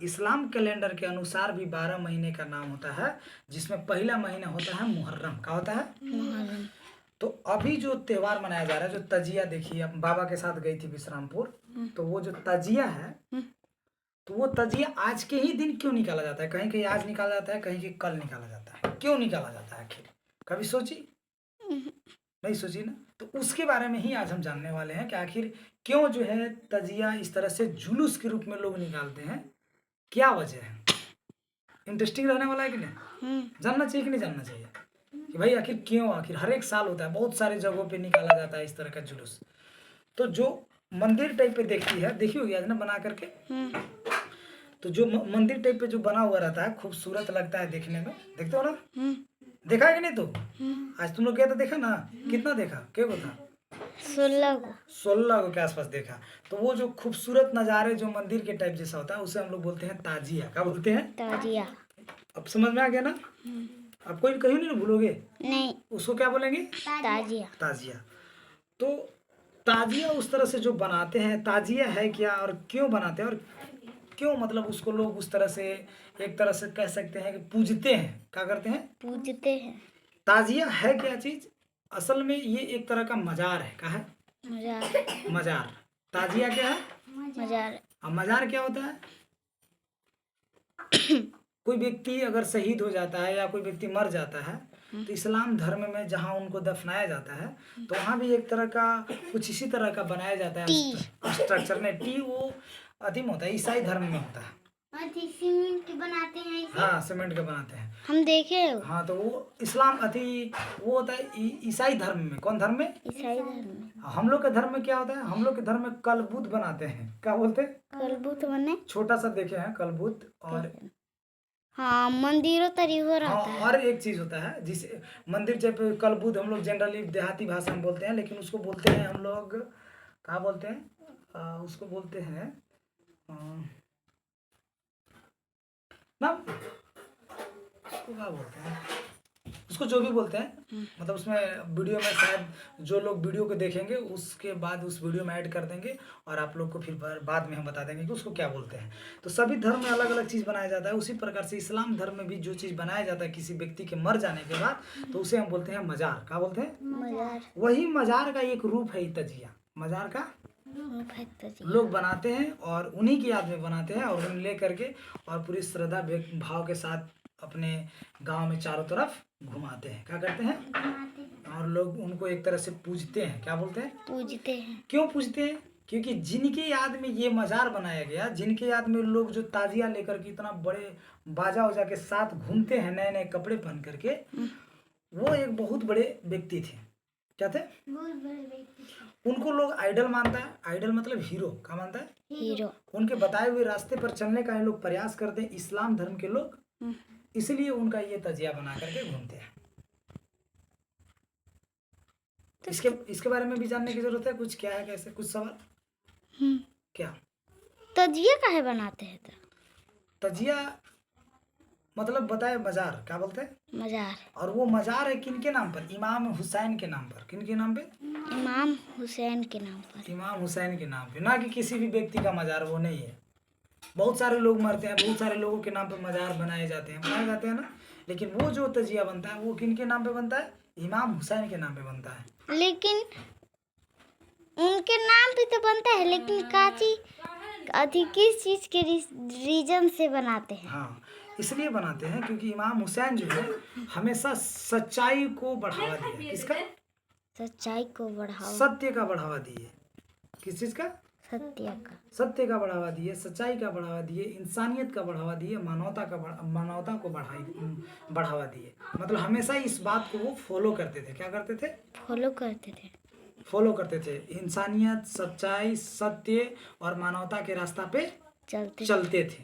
इस्लाम calendar के अनुसार भी 12 महीने का नाम होता है, जिसमें पहला महीना होता है मुहर्रम। क्या होता है? मुहर्रम। तो अभी जो त्योहार मनाया जा रहा है, जो तजिया, देखिए अब बाबा के साथ गई थी विश्रामपुर, तो वो जो तजिया है, तो वो तजिया आज के ही दिन क्यों निकाला जाता है? कहीं कहीं आज निकाला जाता है, कहीं कहीं कल निकाला जाता है। क्यों निकाला जाता है आखिर? कभी सोची? नहीं सोची ना? तो उसके बारे में ही आज हम जानने वाले हैं कि आखिर क्यों जो है तजिया इस तरह से जुलूस के रूप में लोग निकालते हैं, क्या वजह है। इंटरेस्टिंग रहने वाला है कि नहीं? जानना चाहिए कि नहीं जानना चाहिए कि भाई आखिर क्यों, आखिर हर एक साल होता है, बहुत सारे जगहों पे निकाला जाता है इस तरह का जुलूस। तो जो मंदिर टाइप पे देखती है, देखी होगी आज ना बना करके, तो जो मंदिर टाइप पे जो बना हुआ रहता है, खूबसूरत लगता है देखने में, देखते हो ना? देखा है कि नहीं? तो आज तुम लोग गए तो देखा ना? कितना देखा? क्या था? 16 को के आसपास देखा। तो वो जो खूबसूरत नज़ारे जो मंदिर के टाइप जैसा होता है, उसे हम लोग बोलते हैं ताजिया। क्या बोलते हैं? ताजिया। अब समझ में आ गया ना? आप कोई कहीं नहीं भूलोगे? नहीं, उसको क्या बोलेंगे? ताजिया। ताजिया। तो ताजिया उस तरह से जो बनाते हैं, ताजिया है क्या और क्यों बनाते हैं, और क्यों मतलब उसको लोग उस तरह से, एक तरह से कह सकते हैं कि पूजते हैं। क्या करते हैं? पूजते हैं। ताजिया है क्या चीज? असल में ये एक तरह का मजार है। क्या है? मजार। मजार। ताजिया क्या है? मजार। अब मजार क्या होता है? कोई व्यक्ति अगर शहीद हो जाता है या कोई व्यक्ति मर जाता है, तो इस्लाम धर्म में जहाँ उनको दफनाया जाता है, तो वहाँ भी एक तरह का कुछ इसी तरह का बनाया जाता है स्ट्रक्चर में। टी वो अतिम होता है, ईसाई धर्म में होता है। सीमेंट के बनाते हैं इसे? हाँ, सीमेंट के बनाते हैं, हम देखे। हाँ, तो वो इस्लाम वो होता है ईसाई धर्म में। कौन धर्म में? ईसाई धर्म में। हम लोग के धर्म में क्या होता है? हम लोग के धर्म में कलबुत बनाते हैं। क्या बोलते हैं? कलबुत बने। छोटा सा देखे हैं कलबुत। और हाँ, मंदिरों तरीको रहता हाँ, है। और एक चीज होता है जिसे मंदिर जब कलबुत हम लोग जनरली देहाती भाषा में बोलते हैं, लेकिन उसको बोलते हैं हम लोग, कहाँ बोलते हैं? उसको बोलते हैं ना, उसको क्या बोलते हैं, उसको जो भी बोलते हैं, मतलब उसमें वीडियो में शायद जो लोग वीडियो को देखेंगे उसके बाद उस वीडियो में ऐड कर देंगे, और आप लोग को फिर बाद में हम बता देंगे कि उसको क्या बोलते हैं। तो सभी धर्म में अलग अलग चीज़ बनाया जाता है। उसी प्रकार से इस्लाम धर्म में भी जो चीज़ बनाया जाता है किसी व्यक्ति के मर जाने के बाद, तो उसे हम बोलते हैं मजार। क्या बोलते हैं? मजार। वही मजार का एक रूप है तजिया। मजार का लोग बनाते हैं और उन्हीं की याद में बनाते हैं, और उन्हें ले करके और पूरी श्रद्धा भाव के साथ अपने गांव में चारों तरफ घुमाते हैं। क्या करते हैं? और लोग उनको एक तरह से पूजते हैं। क्या बोलते हैं? पूजते हैं। क्यों पूजते हैं? क्योंकि जिनके याद में ये मजार बनाया गया, जिनके याद में लोग जो ताजिया लेकर के इतना बड़े बाजा उजा के साथ घूमते हैं नए नए कपड़े पहन करके, वो एक बहुत बड़े व्यक्ति थे। क्या थे? बहुत बड़े व्यक्ति थे। उनको लोग आइडल मानता है। आइडल मतलब हीरो। क्या मानता है? हीरो। उनके बताए हुए रास्ते पर चलने का ये लोग प्रयास करते हैं, इस्लाम धर्म के लोग, इसलिए उनका ये तजिया बना करके घूमते हैं। इसके बारे में भी जानने की जरूरत है कुछ? क्या है, कैसे, कुछ सवाल? क्या तजिया काहे बनाते हैं? तजिया मतलब बताए मजार। क्या बोलते हैं? मजार। और वो मजार है किनके नाम पर? इमाम हुसैन के नाम पर। किनके नाम पे? इमाम हुसैन के नाम पर। इमाम हुसैन के नाम पे, ना कि किसी भी व्यक्ति का मजार। वो नहीं है। बहुत सारे लोग मरते हैं, बहुत सारे लोगों के नाम पे मजार बनाए जाते हैं ना, लेकिन वो जो तजिया बनता है वो किनके नाम पे बनता है? इमाम हुसैन के नाम पे बनता है। लेकिन उनके नाम पे तो बनता है, लेकिन काची अति किस चीज के रीजन से बनाते हैं? हाँ, इसलिए बनाते हैं क्योंकि इमाम हुसैन जो है हमेशा सच्चाई को बढ़ावा दिया। किसका? सच्चाई को बढ़ावा। सत्य का बढ़ावा दिए। किस चीज का? सत्य का। सत्य का बढ़ावा दिए, सच्चाई का बढ़ावा दिए, इंसानियत का बढ़ावा दिए, मानवता को बढ़ावा दिए। मतलब हमेशा इस बात को वो फॉलो करते थे। क्या करते थे? फॉलो करते थे। इंसानियत, सच्चाई, सत्य और मानवता के रास्ता पे चलते थे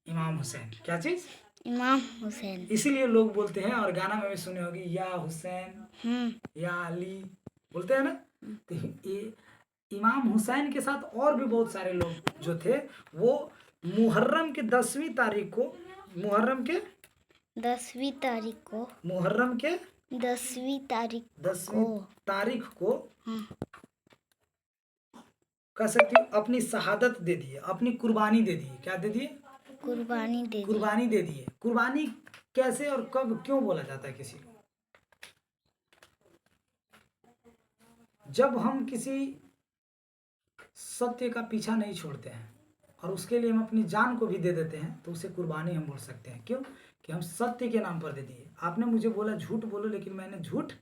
इमाम हुसैन। क्या चीज? इमाम हुसैन। इसीलिए लोग बोलते हैं, और गाना में भी सुने होगी, या हुसैन या अली, बोलते हैं ना। तो ये इमाम हुसैन के साथ और भी बहुत सारे लोग जो थे, वो मुहर्रम के 10वीं तारीख को, मुहर्रम के 10वीं तारीख को कह सकती हूँ अपनी शहादत दे दिए, अपनी कुर्बानी दे दिए। क्या दे दिए? कुर्बानी दे दी। कुर्बानी दे दिए। कुर्बानी कैसे और कब क्यों बोला जाता है किसी को? जब हम किसी सत्य का पीछा नहीं छोड़ते हैं और उसके लिए हम अपनी जान को भी दे देते हैं तो उसे कुर्बानी हम बोल सकते हैं। क्यों? कि हम सत्य के नाम पर दे दिए। आपने मुझे बोला झूठ बोलो, लेकिन मैंने झूठ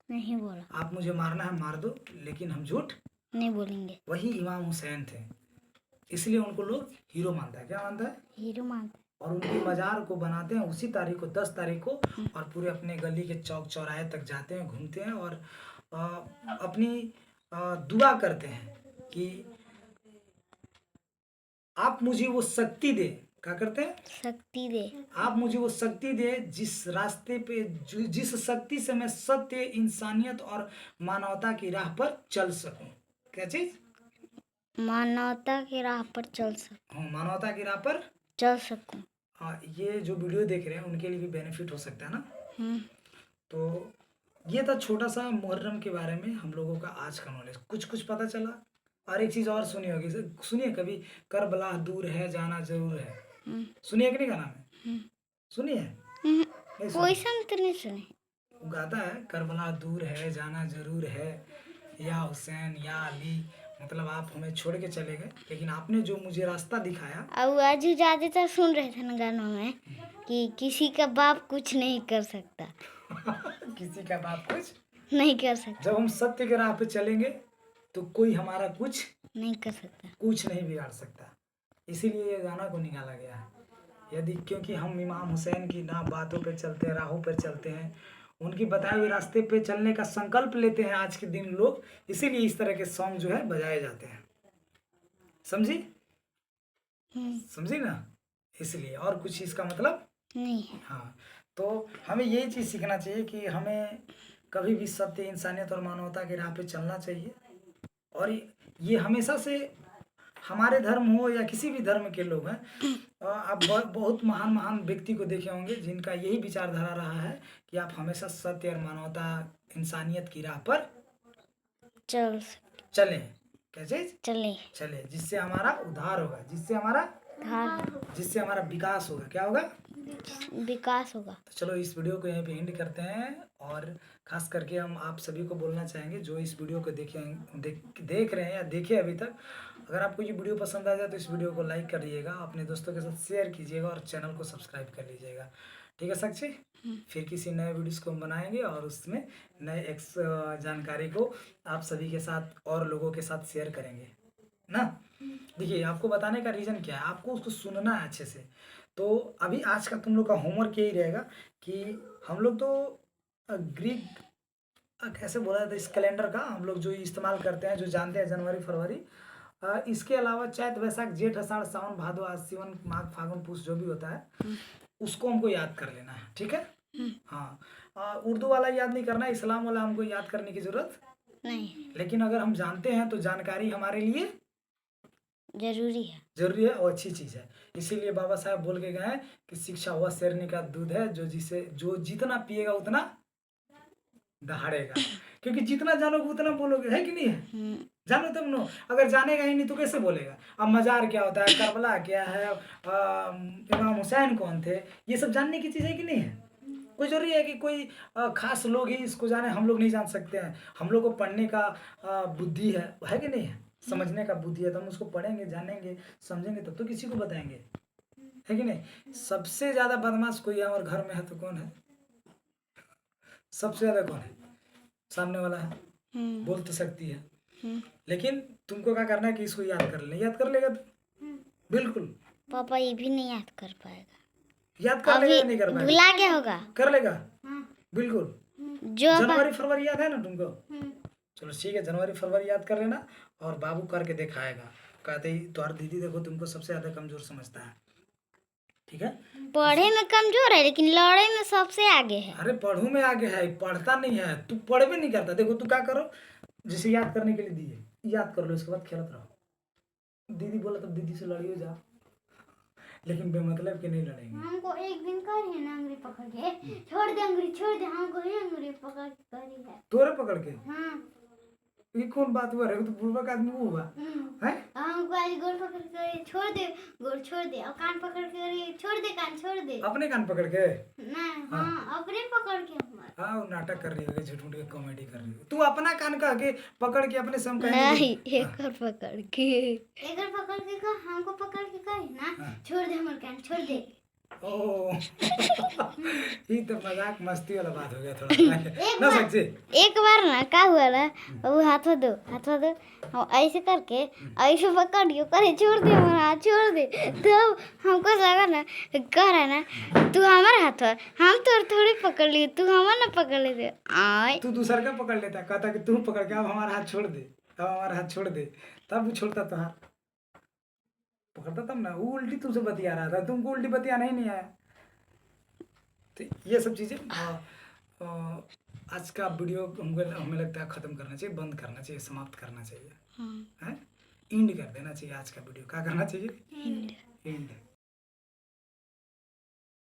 नहीं बोला। आप मुझे मारना है मार दो, लेकिन हम झूठ नहीं बोलेंगे। वही इमाम हुसैन थे, इसलिए उनको लोग हीरो मानता है। क्या मानता है? हीरो मानते। और उनकी मजार को बनाते हैं उसी तारीख को, 10 तारीख को, और पूरे अपने गली के चौक चौराहे तक जाते हैं, घूमते हैं और अपनी दुआ करते हैं कि आप मुझे वो शक्ति दे। क्या करते हैं? शक्ति दे। आप मुझे वो शक्ति दे जिस रास्ते पे जिस शक्ति से मैं सत्य, इंसानियत और मानवता की राह पर चल सकूं। क्या चीज? मानवता की राह पर चल सकूं। हाँ, मानवता की राह पर चल सकूं। हाँ, ये जो वीडियो देख रहे हैं उनके लिए भी बेनिफिट हो सकता है ना। तो ये था छोटा सा मुहर्रम के बारे में हम लोगों का आज का नॉलेज। कुछ कुछ पता चला। और एक चीज और सुनी होगी, सुनिए कभी, करबला दूर है जाना जरूर है। सुनिए कि नहीं गाना में? सुनिए? नहीं सुनी? कोई सन तो नहीं सुने। वो गाता है करबला दूर है जाना जरूर है, या हुसैन या अली, मतलब आप हमें छोड़ के चले गए, लेकिन आपने जो मुझे रास्ता दिखाया। अब आज ज्यादातर सुन रहे थे ना गानों में कि किसी का बाप कुछ नहीं कर सकता। किसी का बाप कुछ नहीं कर सकता। जब हम सत्य के राह पे चलेंगे तो कोई हमारा कुछ नहीं कर सकता। कुछ नहीं बिगाड़ सकता। इसीलिए ये गाना को निकाला गया है। यदि क्योंकि हम इमाम हुसैन की ना बातों पे चलते हैं, राहों पे चलते हैं, उनकी बताए हुए रास्ते पे चलने का संकल्प लेते हैं आज के दिन लोग, इसीलिए इस तरह के सॉन्ग जो है बजाए जाते हैं। समझी? समझी ना? इसलिए और कुछ इसका मतलब नहीं है। हाँ, तो हमें यही चीज़ सीखना चाहिए कि हमें कभी भी सत्य, इंसानियत और मानवता की राह पे चलना चाहिए। और ये हमेशा से हमारे धर्म हो या किसी भी धर्म के लोग हैं, आप बहुत महान महान व्यक्ति को देखे होंगे जिनका यही विचारधारा रहा है कि आप हमेशा सत्य और मानवता, इंसानियत की राह पर चलें। क्या चीज? चले, जिससे हमारा उद्धार होगा, जिससे हमारा विकास होगा। क्या होगा? विकास होगा। तो चलो इस वीडियो को यहीं पे एंड करते हैं। और खास करके हम आप सभी को बोलना चाहेंगे जो इस वीडियो को देख रहे हैं या देखे अभी तक, अगर आपको ये वीडियो पसंद आ जाए तो इस वीडियो को लाइक कर लीजिएगा, अपने दोस्तों के साथ शेयर कीजिएगा और चैनल को सब्सक्राइब कर लीजिएगा। ठीक है साक्षी? फिर किसी नए वीडियोस को हम बनाएंगे और उसमें नए जानकारी को आप सभी के साथ और लोगों के साथ शेयर करेंगे ना। देखिए, आपको बताने का रीज़न क्या है, आपको उसको सुनना है अच्छे से। तो अभी आज का तुम लोग का होमवर्क यही रहेगा कि हम लोग तो ग्रीक कैसे बोला जाता है इस कैलेंडर का, हम लोग जो इस्तेमाल करते हैं, जो जानते हैं, जनवरी फरवरी, इसके अलावा चैत वैशाख जेठ आषाढ़ सावन भादो आश्विन माघ फागुन पूस जो भी होता है उसको हमको याद कर लेना है। ठीक है? हाँ, उर्दू वाला याद नहीं करना है, इस्लाम वाला हमको याद करने की जरूरत नहीं। लेकिन अगर हम जानते हैं तो जानकारी हमारे लिए जरूरी है और अच्छी चीज़ है। इसीलिए बाबा साहब बोल के गए हैं कि शिक्षा वह शेरनी का दूध है जो जितना पिएगा उतना दहाड़ेगा। क्योंकि जितना जानोगे उतना बोलोगे, है कि नहीं है? जानो तुम नो, अगर जानेगा ही नहीं तो कैसे बोलेगा? अब मजार क्या होता है, करबला क्या है, इमाम हुसैन कौन थे, ये सब जानने की चीज़ है कि नहीं है? कोई जरूरी है कि कोई खास लोग ही इसको जाने? हम लोग नहीं जान सकते हैं। हम लोग को पढ़ने का बुद्धि है कि नहीं है? समझने का बुद्धि है, तो हम उसको पढ़ेंगे, जानेंगे, समझेंगे, तब तो किसी को बताएंगे, है कि नहीं? सबसे ज्यादा बदमाश कोई है और घर में है तो कौन है? सबसे ज्यादा कौन है? सामने वाला है। बोल तो सकती है, लेकिन तुमको क्या करना है कि इसको याद कर लेगा तो बिल्कुल। पापा ये भी नहीं याद कर पाएगा। याद कर लेगा या नहीं कर पाएगा? भुला गया होगा। कर लेगा बिल्कुल। जनवरी फरवरी याद है ना तुमको? चलो ठीक है, जनवरी फरवरी याद कर लेना और बाबू करके दिखाएगा। कहते ही तुम्हारी दीदी देखो तुमको सबसे ज्यादा कमजोर समझता है। ठीक है? पढ़े में कमजोर है लेकिन लड़ाई में सबसे आगे है। अरे पढ़ू में आगे है, पढ़ता नहीं है, तू पढ़ भी नहीं करता। देखो तू क्या करो, जैसे याद करने के लिए दिए, याद कर लो, इसके बाद खेलत रहो। दीदी बोला तब दीदी से लड़ियो जा, लेकिन बेमतलब के नहीं लड़ेंगे। हमको एक दिन करी है ना अंगुरी पकड़ के, छोड़ दे अंगुरी छोड़ दे, हमको ही अंगुरी पकड़ के करी है। तोरे पकड़ के? हाँ। ये कौन बात हुआ रे? वो तो बुर्बक आदमी वो हुआ है। हमको आज गोड़ पकड़ के छोड़ दे, गोड़ छोड़ दे, और कान पकड़ के छोड़ दे, कान छोड़ दे। अपने कान पकड़ के? ना हाँ अपने पकड़ के हमारे। हाँ वो नाटक कर रही है, झूठ मूठ के कॉमेडी कर रही है। तू अपना कान कह के पकड़ के अपने सम कहे नहीं एक और पकड़ के, एक और पकड़ के कह, हमको पकड़ के कहे ना छोड़ दे हमारे कान, छोड़ दे। ओ ये तो मजाक मस्ती वाला बात हो गया थोड़ा ना सच्चे। एक बार ना क्या हुआ ना, वो हाथ दो हम ऐसे करके ऐसे पकड़ के करे छोड़ दे हमारा हाथ, छोड़ दे। तब हमको लगा ना, कह रहा ना तू हमारा हाथ है, हम तो थोड़ी पकड़ लिए, तू हमारा ना पकड़ लेते। आय तू दूसर का पकड़ लेता, कहता कि तू पकड़ के अब हमारा हाथ छोड़ दे, अब हमारा हाथ छोड़ दे, तब वो छोड़ता तो हाथ पकड़ता तब ना। वो उल्टी तुमसे बतिया रहा था, तुमको उल्टी बतियाना ही नहीं आया। तो ये सब चीज़ें आज का वीडियो हमको हमें लगता है ख़त्म करना चाहिए, बंद करना चाहिए, समाप्त करना चाहिए, है एंड कर देना चाहिए आज का वीडियो। क्या करना चाहिए? एंड।